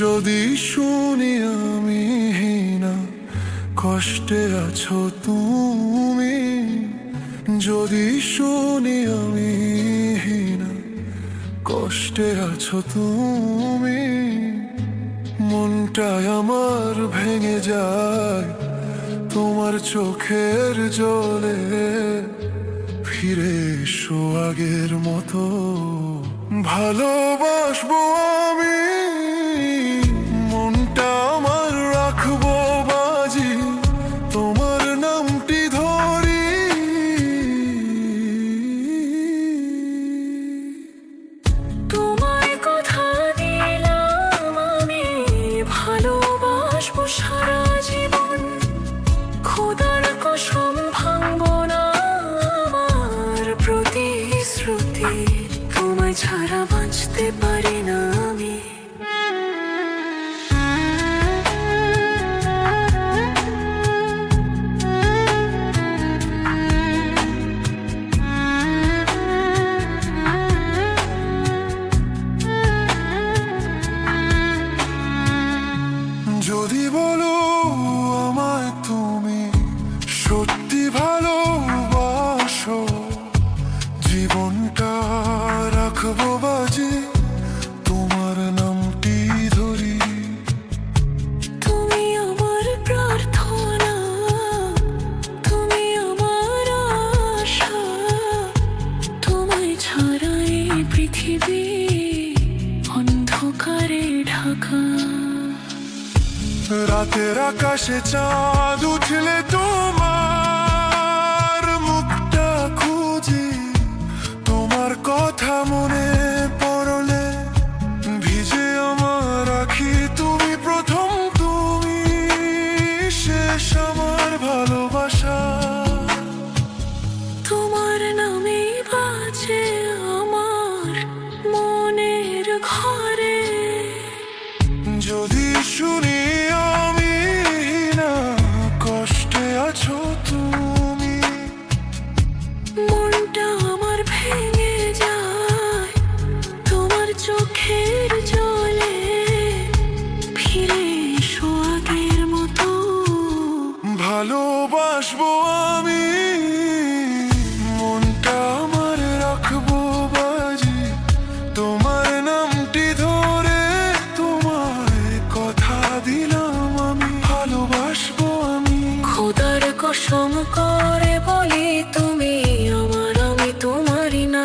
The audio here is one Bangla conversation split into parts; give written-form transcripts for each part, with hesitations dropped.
যদি শুনি আমি না কষ্টে আছো তুমি, যদি শুনি আমি না কষ্টে আছো তুমি, মনটাই আমার ভেঙে যায় তোমার চোখের জলে। ফিরে এসো আগের মতো, ভালোবাসবো আমি, মনটা আমার রাখবো বাজি, তোমার নামটি ধরি। তোমায় কথা দিলাম আমি, ভালোবাসবো সারা জীবন। খোদার কসম ভাঙবো না আমার প্রতিশ্রুতি, তোমায় ছাড়া বাঁচতে পারি না আমি। যদি বলো আমায় তুমি সত্যি ভালোবাসো, জীবনটা রাখবো বাজি, তোমার নামটি ধরি। তুমি আমার প্রার্থনা, তুমি আমার আশা, তোমায় ছাড়া এই পৃথিবী অন্ধকারে ঢাকা। রাতের আকাশে চাঁদ উঠলে তোমার মুখটা খুঁজি, তোমার কথা মনে পড়লে ভিজে আমার আখি। তুমি প্রথম, তুমি শেষ আমার ভালোবাসা, তোমার নামে বাজে আমার মনের ঘরে। যদি শুনি আমি না কষ্টে আছো তুমি, মনটা আমার ভেঙে যায় তোমার চোখের জলে। ফিরে এসো আগের মতো, ভালোবাসবো আমি, মনটা আমার রাখবো বাজি, তোমার নামটি ধরে। তোমায় কথা দিলাম আমি, ভালোবাসবো আমি। খোদার কসম করে বলি, তুমি আমার, আমি তোমারই না।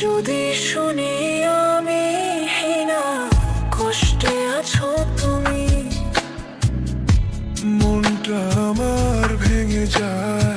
যদি শুনি আমি না কষ্টে আছো তুমি, মনটা আমার ভেঙে যায়